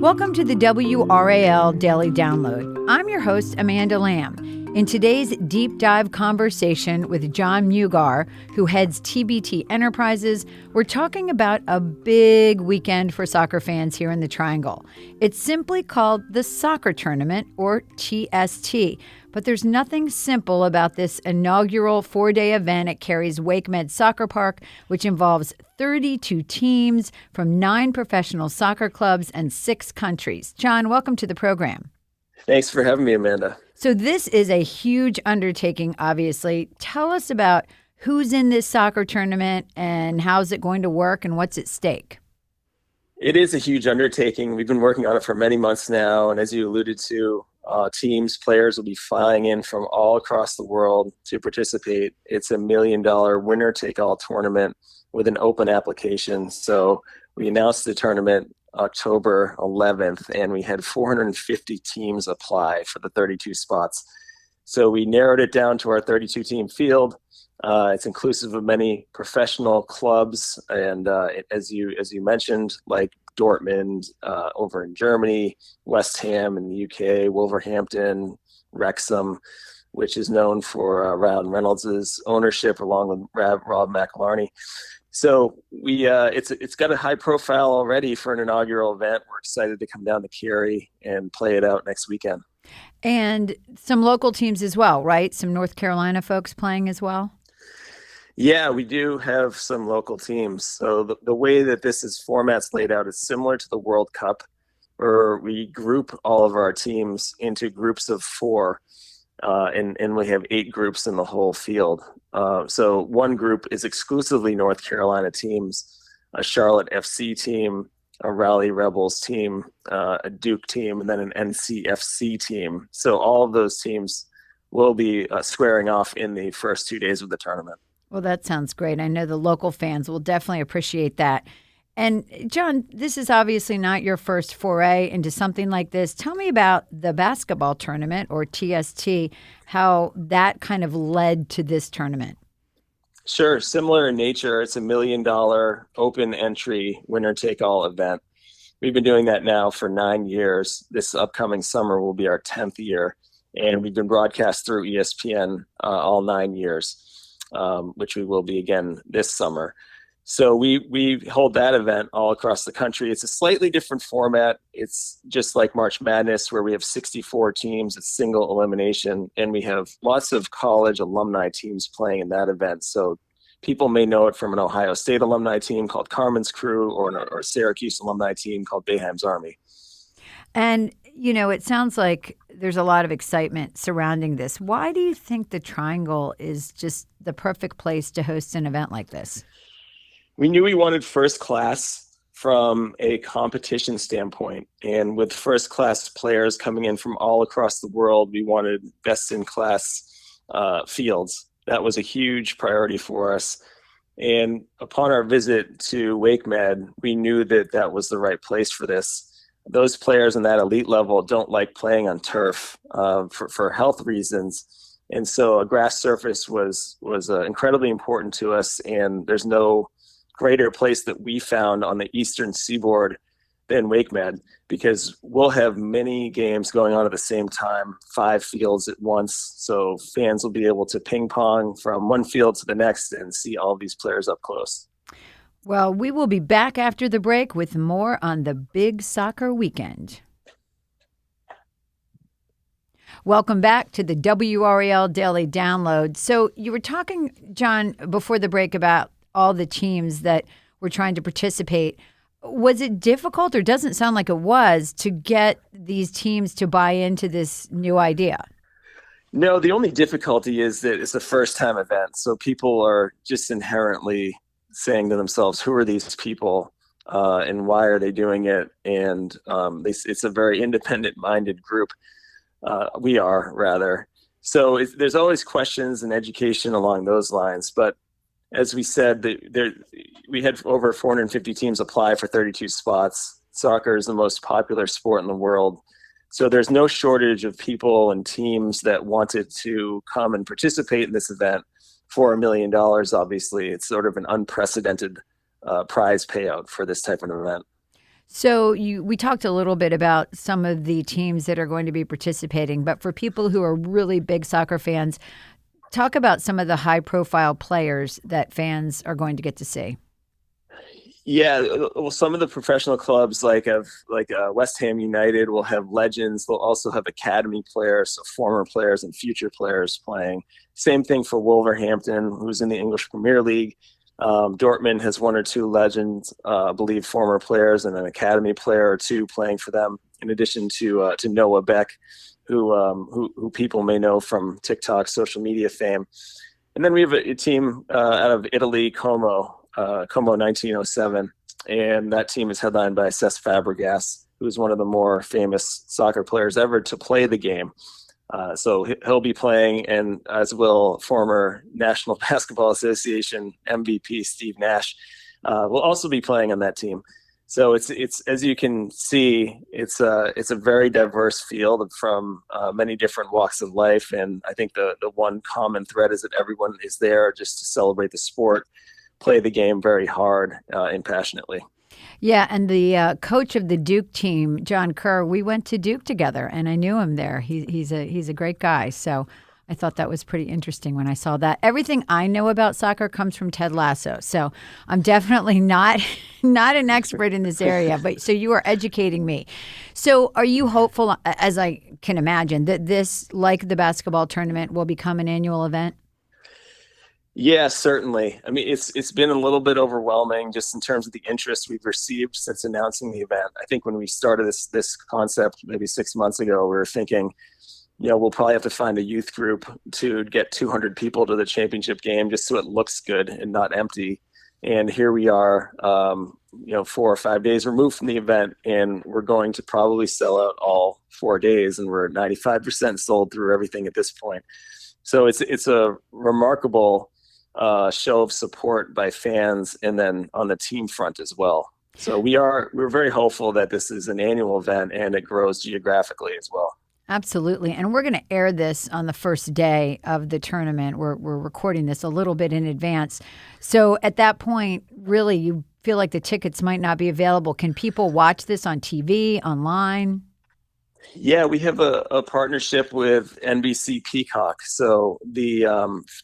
Welcome to the WRAL Daily Download. I'm your host, Amanda Lamb. In today's deep dive conversation with Jon Mugar, who heads TBT Enterprises, we're talking about a big weekend for soccer fans here in the Triangle. It's simply called the Soccer Tournament, or TST. But there's nothing simple about this inaugural 4-day event at Cary's WakeMed Soccer Park, which involves 32 teams from 9 professional soccer clubs and 6 countries. Jon, welcome to the program. Thanks for having me, Amanda. So this is a huge undertaking, obviously. Tell us about who's in this soccer tournament and how's it going to work and what's at stake. It is a huge undertaking. We've been working on it for many months now. And as you alluded to, players will be flying in from all across the world to participate. It's $1 million winner-take-all tournament with an open application. So we announced the tournament October 11th, and we had 450 teams apply for the 32 spots. So we narrowed it down to our 32-team field. It's inclusive of many professional clubs, and as you mentioned, like Dortmund over in Germany, West Ham in the UK, Wolverhampton, Wrexham, which is known for Ryan Reynolds' ownership, along with Rob McElharney. So it's got a high profile already for an inaugural event. We're excited to come down to Cary and play it out next weekend. And some local teams as well, right? Some North Carolina folks playing as well? Yeah, we do have some local teams. So the way that this format's laid out is similar to the World Cup, where we group all of our teams into groups of 4. And we have 8 groups in the whole field. So one group is exclusively North Carolina teams, a Charlotte FC team, a Raleigh Rebels team, a Duke team, and then an NCFC team. So all of those teams will be squaring off in the first 2 days of the tournament. Well, that sounds great. I know the local fans will definitely appreciate that. And Jon, this is obviously not your first foray into something like this. Tell me about the basketball tournament, or TST, how that kind of led to this tournament. Sure. Similar in nature. It's $1 million open entry winner-take-all event. We've been doing that now for 9 years. This upcoming summer will be our 10th year. And we've been broadcast through ESPN all 9 years, which we will be again this summer. So we hold that event all across the country. It's a slightly different format. It's just like March Madness, where we have 64 teams. It's single elimination, and we have lots of college alumni teams playing in that event. So people may know it from an Ohio State alumni team called Carmen's Crew, or a Syracuse alumni team called Boeheim's Army. And, you know, it sounds like there's a lot of excitement surrounding this. Why do you think the Triangle is just the perfect place to host an event like this? We knew we wanted first class from a competition standpoint. And with first class players coming in from all across the world, we wanted best in class fields. That was a huge priority for us. And upon our visit to WakeMed, we knew that that was the right place for this. Those players in that elite level don't like playing on turf for health reasons. And so a grass surface was incredibly important to us. And there's no greater place that we found on the eastern seaboard than WakeMed, because we'll have many games going on at the same time, 5 fields at once. So fans will be able to ping pong from one field to the next and see all these players up close. Well, we will be back after the break with more on the big soccer weekend. Welcome back to the WRAL Daily Download. So you were talking, Jon, before the break about all the teams that were trying to participate. Was it difficult, or doesn't sound like it was, to get these teams to buy into this new idea? No, the only difficulty is that it's a first-time event. So people are just inherently saying to themselves, who are these people and why are they doing it? And it's a very independent-minded group. We are, rather. So there's always questions and education along those lines. But as we said, we had over 450 teams apply for 32 spots. Soccer is the most popular sport in the world. So there's no shortage of people and teams that wanted to come and participate in this event for $1 million. Obviously, it's sort of an unprecedented prize payout for this type of event. So we talked a little bit about some of the teams that are going to be participating, but for people who are really big soccer fans, talk about some of the high-profile players that fans are going to get to see. Yeah, well, some of the professional clubs like West Ham United will have legends. They'll also have academy players, so former players and future players playing. Same thing for Wolverhampton, who's in the English Premier League. Dortmund has one or two legends, I believe former players and an academy player or two playing for them, in addition to Noah Beck, who people may know from TikTok social media fame. And then we have a team out of Italy, Como 1907, and that team is headlined by Cesc Fabregas, who is one of the more famous soccer players ever to play the game. So he'll be playing, and as will former National Basketball Association MVP Steve Nash will also be playing on that team. So it's as you can see, it's a very diverse field from many different walks of life, and I think the one common thread is that everyone is there just to celebrate the sport, play the game very hard and passionately. Yeah, and the coach of the Duke team, Jon Mugar, we went to Duke together, and I knew him there. He's a great guy. So I thought that was pretty interesting when I saw that. Everything I know about soccer comes from Ted Lasso, so I'm definitely not an expert in this area. But so you are educating me. So are you hopeful, as I can imagine, that this, like the basketball tournament, will become an annual event? Yeah, certainly. I mean, it's been a little bit overwhelming just in terms of the interest we've received since announcing the event. I think when we started this concept maybe 6 months ago, we were thinking, we'll probably have to find a youth group to get 200 people to the championship game just so it looks good and not empty. And here we are, 4 or 5 days removed from the event, and we're going to probably sell out all 4 days, and we're 95% sold through everything at this point. So it's a remarkable show of support by fans, and then on the team front as well. So we're very hopeful that this is an annual event and it grows geographically as well. Absolutely. And we're going to air this on the first day of the tournament. We're recording this a little bit in advance. So at that point, really, you feel like the tickets might not be available. Can people watch this on TV, online? Yeah, we have a partnership with NBC Peacock. So the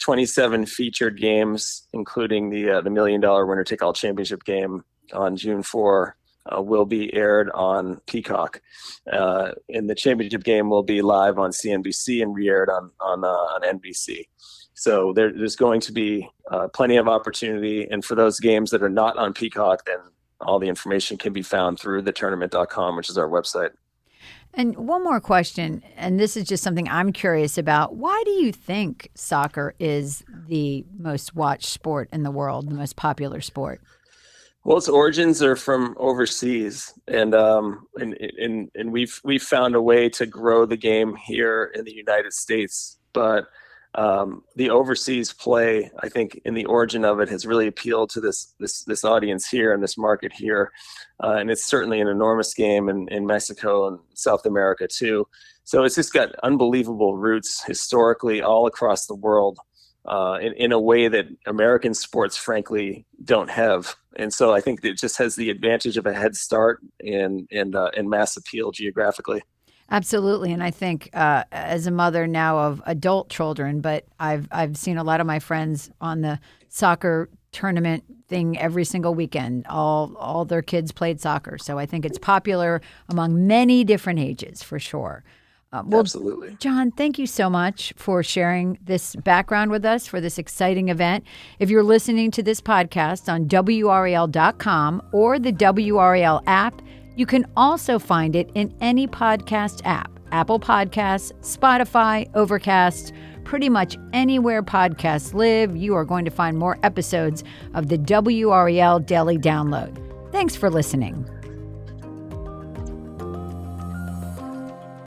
27 featured games, including the $1 million winner-take-all championship game on June 4, will be aired on Peacock. And the championship game will be live on CNBC and re-aired on NBC. So there's going to be plenty of opportunity. And for those games that are not on Peacock, then all the information can be found through thetournament.com, which is our website. And one more question, and this is just something I'm curious about. Why do you think soccer is the most watched sport in the world, the most popular sport? Well, its origins are from overseas, and we've found a way to grow the game here in the United States. But the overseas play, I think, in the origin of it, has really appealed to this audience here and this market here, and it's certainly an enormous game in Mexico and South America too. So it's just got unbelievable roots historically all across the world. In a way that American sports, frankly, don't have. And so I think it just has the advantage of a head start and mass appeal geographically. Absolutely. And I think as a mother now of adult children, but I've seen a lot of my friends on the soccer tournament thing every single weekend. All their kids played soccer. So I think it's popular among many different ages for sure. Absolutely. Jon, thank you so much for sharing this background with us for this exciting event. If you're listening to this podcast on WRAL.com or the WRAL app, you can also find it in any podcast app, Apple Podcasts, Spotify, Overcast, pretty much anywhere podcasts live. You are going to find more episodes of the WRAL Daily Download. Thanks for listening.